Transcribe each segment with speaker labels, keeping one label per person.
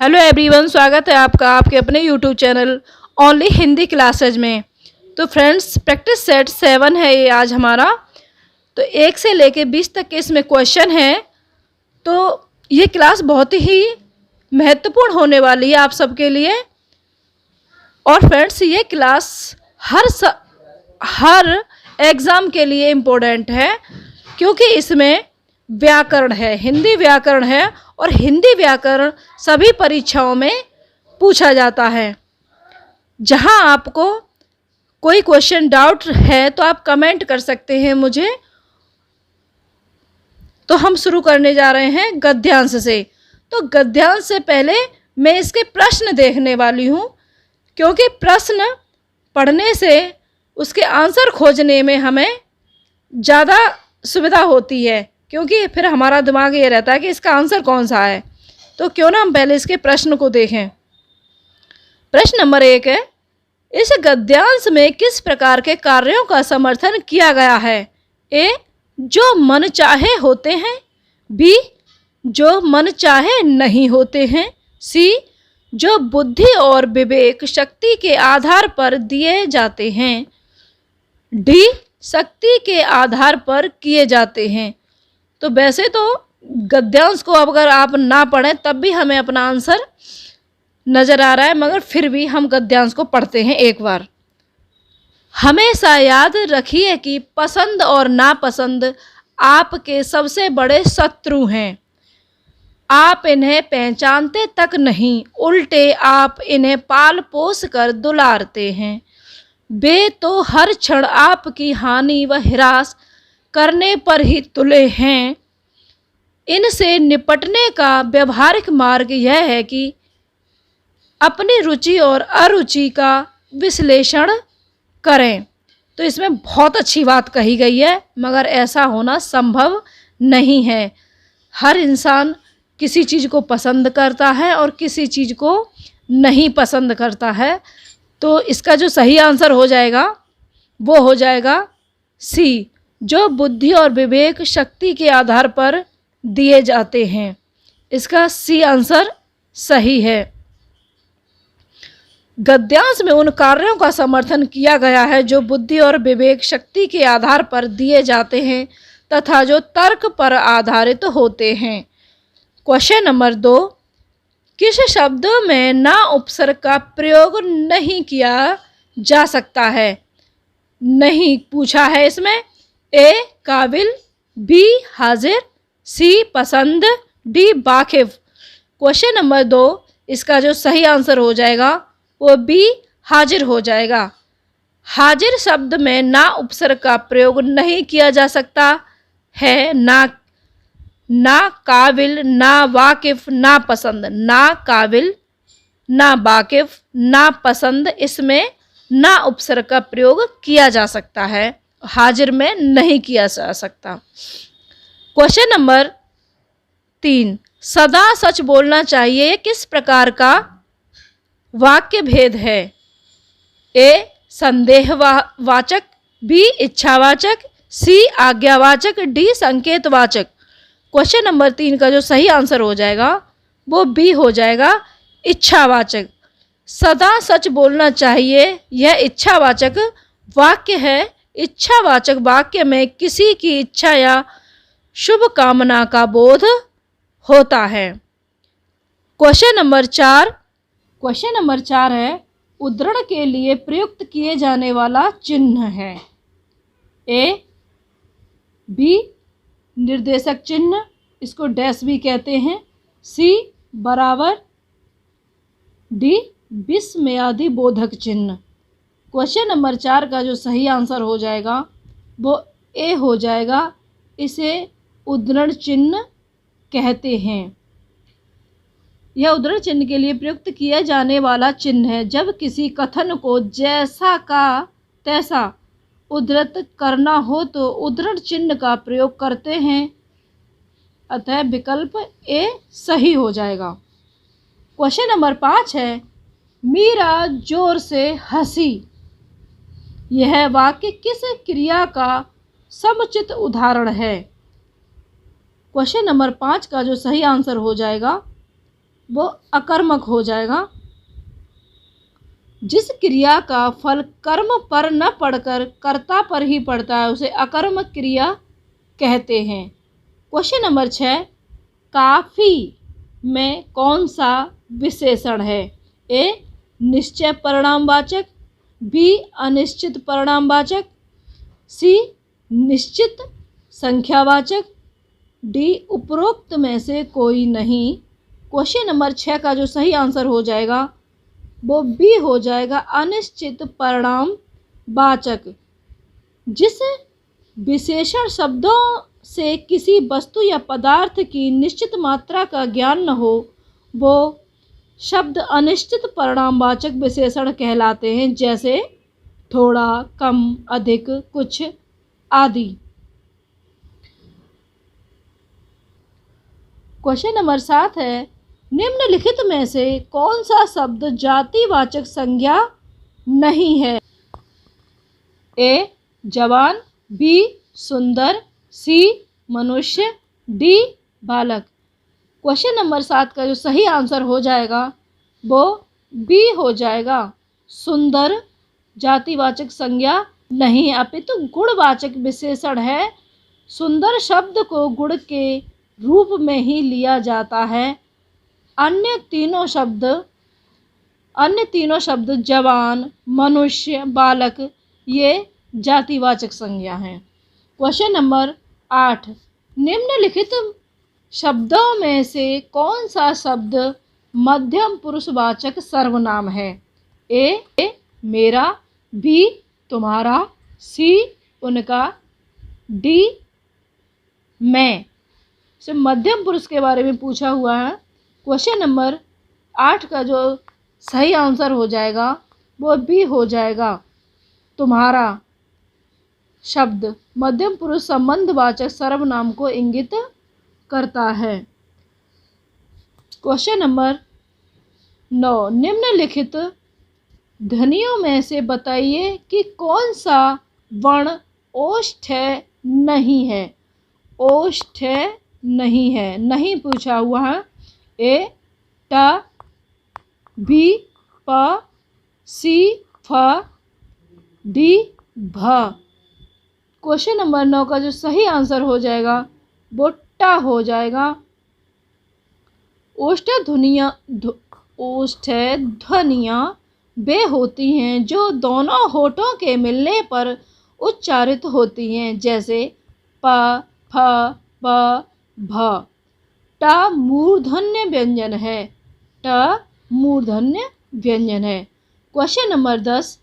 Speaker 1: Hello everyone, स्वागत है आपका आपके अपने YouTube channel only Hindi classes में। तो फ्रेंड्स, प्रैक्टिस सेट 7 है ये आज हमारा। तो 1 से लेके 20 तक के इसमें क्वेश्चन हैं। तो ये क्लास बहुत ही महत्वपूर्ण होने वाली है आप सबके लिए। और फ्रेंड्स, ये क्लास हर एग्ज़ाम के लिए इम्पोर्टेंट है, क्योंकि इसमें व्याकरण है, हिंदी व्याकरण है। और हिंदी व्याकरण सभी परीक्षाओं में पूछा जाता है। जहां आपको कोई क्वेश्चन डाउट है तो आप कमेंट कर सकते हैं मुझे। तो हम शुरू करने जा रहे हैं गद्यांश से। तो गद्यांश से पहले मैं इसके प्रश्न देखने वाली हूं, क्योंकि प्रश्न पढ़ने से उसके आंसर खोजने में हमें ज़्यादा सुविधा होती है, क्योंकि फिर हमारा दिमाग ये रहता है कि इसका आंसर कौन सा है। तो क्यों ना हम पहले इसके प्रश्न को देखें। प्रश्न नंबर 1 है, इस गद्यांश में किस प्रकार के कार्यों का समर्थन किया गया है? ए, जो मन चाहे होते हैं। बी, जो मन चाहे नहीं होते हैं। सी, जो बुद्धि और विवेक शक्ति के आधार पर दिए जाते हैं। डी, शक्ति के आधार पर किए जाते हैं। तो वैसे तो गद्यांश को अगर आप ना पढ़ें तब भी हमें अपना आंसर नज़र आ रहा है, मगर फिर भी हम गद्यांश को पढ़ते हैं एक बार। हमेशा याद रखिए कि पसंद और नापसंद आपके सबसे बड़े शत्रु हैं। आप इन्हें पहचानते तक नहीं, उल्टे आप इन्हें पाल पोस कर दुलारते हैं। वे तो हर क्षण आपकी हानि व हिरास करने पर ही तुले हैं। इनसे निपटने का व्यवहारिक मार्ग यह है कि अपनी रुचि और अरुचि का विश्लेषण करें। तो इसमें बहुत अच्छी बात कही गई है, मगर ऐसा होना संभव नहीं है। हर इंसान किसी चीज़ को पसंद करता है और किसी चीज़ को नहीं पसंद करता है। तो इसका जो सही आंसर हो जाएगा वो हो जाएगा सी, जो बुद्धि और विवेक शक्ति के आधार पर दिए जाते हैं। इसका सी आंसर सही है। गद्यांश में उन कार्यों का समर्थन किया गया है जो बुद्धि और विवेक शक्ति के आधार पर दिए जाते हैं तथा जो तर्क पर आधारित होते हैं। क्वेश्चन नंबर 2, किस शब्द में ना उपसर्ग का प्रयोग नहीं किया जा सकता है? नहीं पूछा है इसमें। ए, काबिल। बी, हाजिर। सी, पसंद। डी, वाकिफ। क्वेश्चन नंबर 2, इसका जो सही आंसर हो जाएगा वो बी, हाजिर हो जाएगा। हाजिर शब्द में ना उपसर्ग का प्रयोग नहीं किया जा सकता है। ना काबिल, ना वाकिफ, ना पसंद। ना काबिल, ना वाकिफ, ना पसंद, इसमें ना उपसर्ग का प्रयोग किया जा सकता है, हाजिर में नहीं किया जा सकता। क्वेश्चन नंबर 3, सदा सच बोलना चाहिए किस प्रकार का वाक्य भेद है? ए, संदेहवाचक। बी, इच्छावाचक। सी, आज्ञावाचक। डी, संकेतवाचक। क्वेश्चन नंबर 3 का जो सही आंसर हो जाएगा वो बी हो जाएगा, इच्छावाचक। सदा सच बोलना चाहिए, यह इच्छावाचक वाक्य है। इच्छावाचक वाक्य में किसी की इच्छा या शुभ कामना का बोध होता है। क्वेश्चन नंबर 4 है, उद्धरण के लिए प्रयुक्त किए जाने वाला चिन्ह है? ए, बी, निर्देशक चिन्ह, इसको डैश भी कहते हैं। सी, बराबर। डी, विस्मयादि बोधक चिन्ह। क्वेश्चन नंबर 4 का जो सही आंसर हो जाएगा वो ए हो जाएगा, इसे उद्धरण चिन्ह कहते हैं। यह उद्धरण चिन्ह के लिए प्रयुक्त किया जाने वाला चिन्ह है जब किसी कथन को जैसा का तैसा उद्धृत करना हो तो उद्धरण चिन्ह का प्रयोग करते हैं। अतः विकल्प ए सही हो जाएगा। क्वेश्चन नंबर 5 है, मीरा जोर से हंसी। यह वाक्य किस क्रिया का समुचित उदाहरण है? क्वेश्चन नंबर 5 का जो सही आंसर हो जाएगा वो अकर्मक हो जाएगा। जिस क्रिया का फल कर्म पर न पड़कर कर्ता पर ही पड़ता है उसे अकर्मक क्रिया कहते हैं। क्वेश्चन नंबर 6, काफी में कौन सा विशेषण है? ए निश्चय परिणामवाचक, बी अनिश्चित परिणामवाचक, सी निश्चित संख्यावाचक, डी उपरोक्त में से कोई नहीं। क्वेश्चन नंबर 6 का जो सही आंसर हो जाएगा वो बी हो जाएगा, अनिश्चित परिणामवाचक। जिस विशेषण शब्दों से किसी वस्तु या पदार्थ की निश्चित मात्रा का ज्ञान न हो वो शब्द अनिश्चित परिणामवाचक विशेषण कहलाते हैं, जैसे थोड़ा, कम, अधिक, कुछ आदि। क्वेश्चन नंबर 7 है, निम्नलिखित में से कौन सा शब्द जातिवाचक संज्ञा नहीं है? ए जवान, बी सुंदर, सी मनुष्य, डी बालक। क्वेश्चन नंबर 7 का जो सही आंसर हो जाएगा वो बी हो जाएगा, सुंदर जातिवाचक संज्ञा नहीं है अपितु गुणवाचक विशेषण है। सुंदर शब्द को गुण के रूप में ही लिया जाता है। अन्य तीनों शब्द जवान, मनुष्य, बालक ये जातिवाचक संज्ञा हैं। क्वेश्चन नंबर 8, निम्नलिखित शब्दों में से कौन सा शब्द मध्यम पुरुषवाचक सर्वनाम है? ए मेरा, बी तुम्हारा, सी उनका, डी मैं। से मध्यम पुरुष के बारे में पूछा हुआ है। क्वेश्चन नंबर 8 का जो सही आंसर हो जाएगा वो बी हो जाएगा, तुम्हारा शब्द मध्यम पुरुष संबंधवाचक सर्वनाम को इंगित करता है। क्वेश्चन नंबर 9, निम्नलिखित ध्वनियों में से बताइए कि कौन सा वर्ण ओष्ठ्य नहीं है? ओष्ठ्य नहीं है, नहीं पूछा हुआ है। ए ट, बी प, सी फ, डी भ। क्वेश्चन नंबर 9 का जो सही आंसर हो जाएगा वो ट हो जाएगा। ओष्ठ्य ध्वनियाँ वे होती हैं जो दोनों होठों के मिलने पर उच्चारित होती हैं, जैसे प, फ, ब, भ। ट मूर्धन्य व्यंजन है, ट मूर्धन्य व्यंजन है। क्वेश्चन नंबर 10,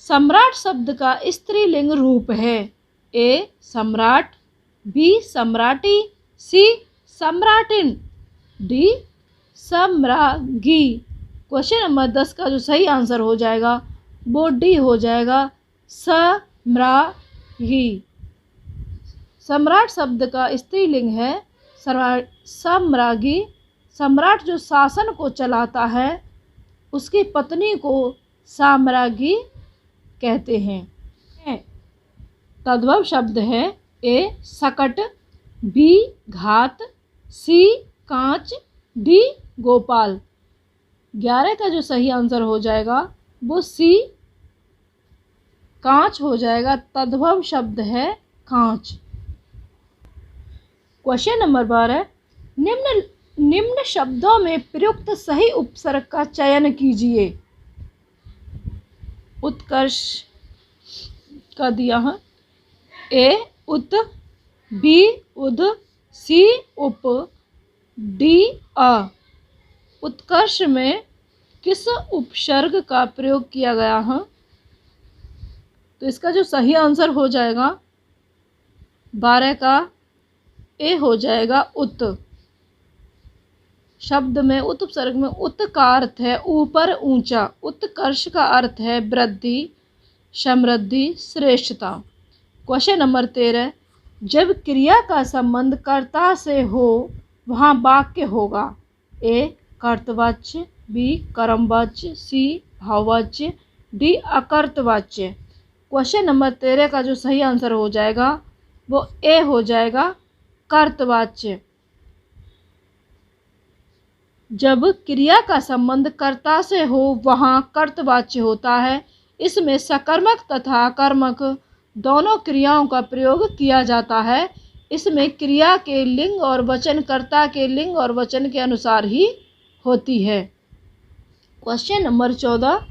Speaker 1: सम्राट शब्द का स्त्रीलिंग रूप है? ए सम्राट, बी सम्राटी, सी सम्राटिन, डी सम्राज्ञी। क्वेश्चन नंबर 10 का जो सही आंसर हो जाएगा वो डी हो जाएगा, सम्राज्ञी। सम्राट शब्द का स्त्रीलिंग है सम्राज्ञी। सम्राट जो शासन को चलाता है उसकी पत्नी को साम्राज्ञी कहते हैं। तद्भव शब्द है ए सकट, बी घात, सी कांच, डी गोपाल। 11 का जो सही आंसर हो जाएगा वो सी कांच हो जाएगा। तद्भव शब्द है कांच। क्वेश्चन नंबर 12, निम्न शब्दों में प्रयुक्त सही उपसर्ग का चयन कीजिए। उत्कर्ष का दिया है। ए उत, बी उद, सी उप, डी अ। उत्कर्ष में किस उपसर्ग का प्रयोग किया गया है? तो इसका जो सही आंसर हो जाएगा 12 का ए हो जाएगा, उत। शब्द में उत उपसर्ग में उत का अर्थ है ऊपर, ऊंचा। उत्कर्ष का अर्थ है वृद्धि, समृद्धि, श्रेष्ठता। क्वेश्चन नंबर 13, जब क्रिया का संबंध कर्ता से हो वहाँ वाक्य होगा? ए कर्तवाच्य, बी कर्मवाच्य, सी भाववाच्य, डी अकर्तवाच्य। क्वेश्चन नंबर 13 का जो सही आंसर हो जाएगा वो ए हो जाएगा, कर्तवाच्य। जब क्रिया का संबंध कर्ता से हो वहाँ कर्तवाच्य होता है। इसमें सकर्मक तथा कर्मक दोनों क्रियाओं का प्रयोग किया जाता है। इसमें क्रिया के लिंग और वचन कर्ता के लिंग और वचन के अनुसार ही होती है। क्वेश्चन नंबर 14,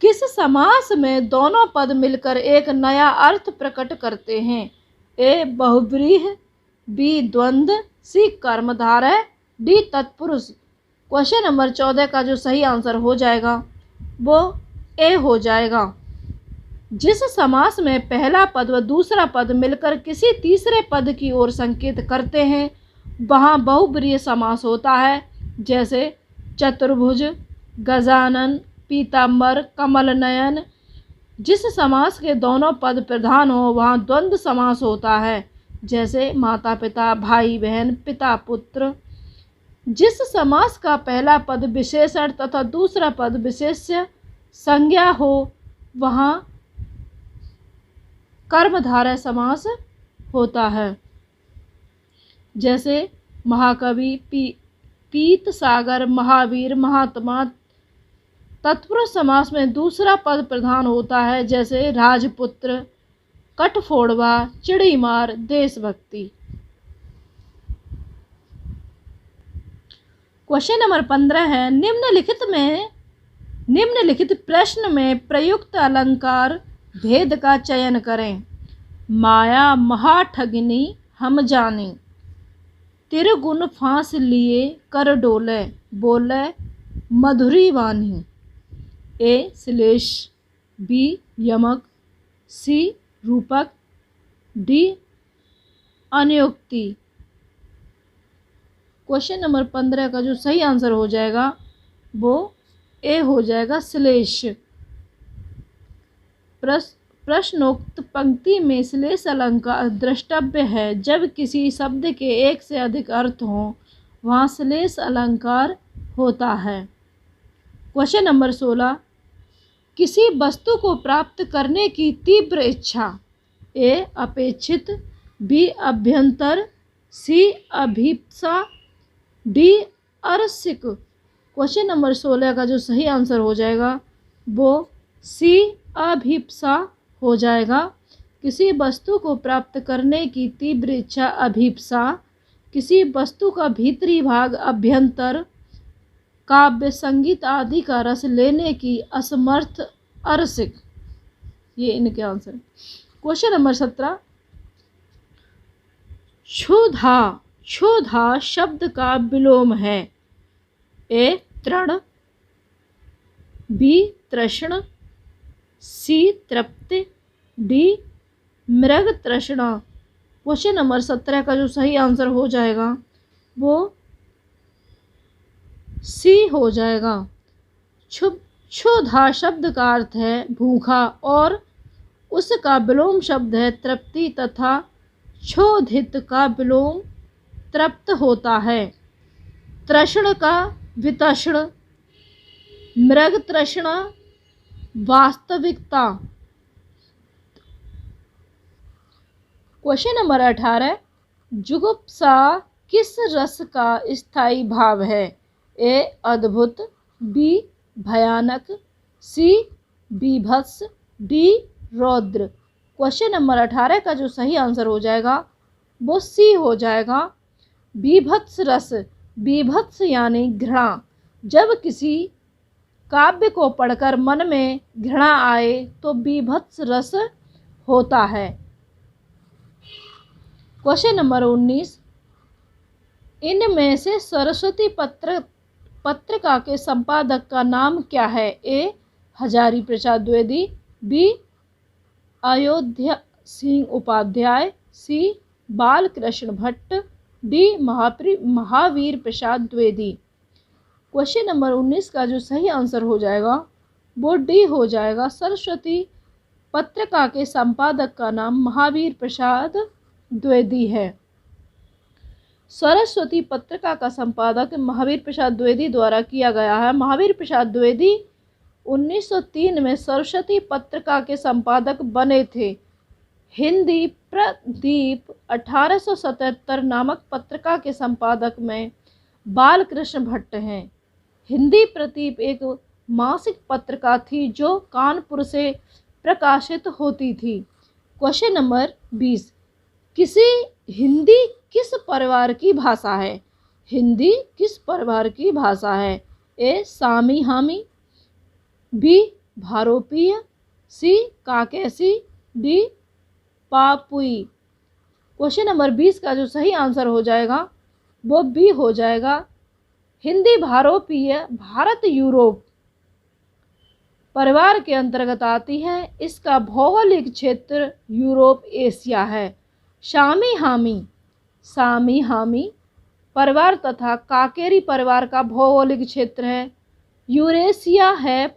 Speaker 1: किस समास में दोनों पद मिलकर एक नया अर्थ प्रकट करते हैं? ए बहुव्रीहि, बी द्वंद्व, सी कर्मधारय, डी तत्पुरुष। क्वेश्चन नंबर 14 का जो सही आंसर हो जाएगा वो ए हो जाएगा। जिस समास में पहला पद व दूसरा पद मिलकर किसी तीसरे पद की ओर संकेत करते हैं वहाँ बहुव्रीहि समास होता है। जैसे चतुर्भुज, गजानन, पीताम्बर, कमल नयन। जिस समास के दोनों पद प्रधान हो वहाँ द्वंद्व समास होता है। जैसे माता पिता, भाई बहन, पिता पुत्र। जिस समास का पहला पद विशेषण तथा दूसरा पद विशेष्य संज्ञा हो वहाँ कर्मधारय समास होता है। जैसे महाकवि, पीत सागर, महावीर, महात्मा। तत्पुरुष समास में दूसरा पद प्रधान होता है। जैसे राजपुत्र, कठफोड़वा, चिड़ीमार, देशभक्ति। क्वेश्चन नंबर 15 है, निम्नलिखित प्रश्न में प्रयुक्त अलंकार भेद का चयन करें। माया महाठगिनी हम जानी, तिरगुन फांस लिए कर डोले, बोले मधुरी वाणी। ए श्लेष, बी यमक, सी रूपक, डी अनुयुक्ति। क्वेश्चन नंबर 15 का जो सही आंसर हो जाएगा वो ए हो जाएगा, श्लेष। प्रश्नोक्त पंक्ति में श्लेष अलंकार द्रष्टव्य है। जब किसी शब्द के एक से अधिक अर्थ हों वहाँ श्लेष अलंकार होता है। क्वेश्चन नंबर 16, किसी वस्तु को प्राप्त करने की तीव्र इच्छा। ए अपेक्षित, बी अभ्यंतर, सी अभीप्सा, डी अरसिक। क्वेश्चन नंबर 16 का जो सही आंसर हो जाएगा वो सी अभीप्सा हो जाएगा। किसी वस्तु को प्राप्त करने की तीव्र इच्छा अभीप्सा, किसी वस्तु का भीतरी भाग अभ्यंतर, काव्य संगीत आदि का रस लेने की असमर्थ अरसिक। ये इनके आंसर। क्वेश्चन नंबर 17, क्षुधा, क्षुधा शब्द का विलोम है। ए तृण, बी तृष्ण, सी तृप्ति, डी मृग तृष्णा। क्वेश्चन नंबर 17 का जो सही आंसर हो जाएगा वो सी हो जाएगा। क्षुधा शब्द का अर्थ है भूखा और उसका विलोम शब्द है तृप्ति तथा क्षोधित का विलोम तृप्त होता है। तृष्ण का वितृष्ण, मृग तृष्णा वास्तविकता। क्वेश्चन नंबर 18, जुगुप्सा किस रस का स्थायी भाव है। ए अद्भुत, बी भयानक, सी बीभत्स, डी रौद्र। क्वेश्चन नंबर 18 का जो सही आंसर हो जाएगा वो सी हो जाएगा। बीभत्स रस, बीभत्स यानी घृणा। जब किसी काव्य को पढ़कर मन में घृणा आए तो बीभत्स रस होता है। क्वेश्चन नंबर 19, इनमें से सरस्वती पत्रिका के संपादक का नाम क्या है। ए हजारी प्रसाद द्विवेदी, बी अयोध्या सिंह उपाध्याय, सी Balkrishna Bhatt, D Mahavir Prasad Dwivedi. Question number 19 का जो सही आंसर हो जाएगा वो डी हो जाएगा। सरस्वती पत्रिका के संपादक का नाम महावीर प्रसाद द्विवेदी है। सरस्वती पत्रिका का संपादक महावीर प्रसाद द्विवेदी द्वारा किया गया है। महावीर प्रसाद द्विवेदी 1903 में सरस्वती पत्रिका के संपादक बने थे। हिंदी प्रदीप 1877 नामक पत्रिका के संपादक में बालकृष्ण भट्ट हैं। हिंदी प्रदीप एक मासिक पत्रिका थी जो कानपुर से प्रकाशित होती थी। क्वेश्चन नंबर 20, हिंदी किस परिवार की भाषा है? हिंदी किस परिवार की भाषा है? ए सामी हामी, बी भारोपीय, सी काकेसी, डी पापुई। क्वेश्चन नंबर 20 का जो सही आंसर हो जाएगा वो बी हो जाएगा। हिंदी भारोपीय भारत यूरोप परिवार के अंतर्गत आती है। इसका भौगोलिक क्षेत्र यूरोप एशिया है। सामी हामी परिवार तथा काकेरी परिवार का भौगोलिक क्षेत्र है यूरेशिया है।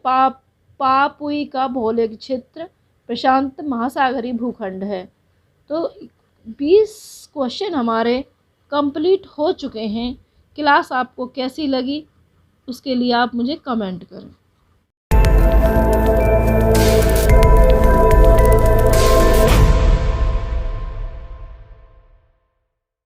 Speaker 1: पापुई का भौगोलिक क्षेत्र प्रशांत महासागरीय भूखंड है। तो 20 क्वेश्चन हमारे कंप्लीट हो चुके हैं। क्लास आपको कैसी लगी उसके लिए आप मुझे कमेंट करें।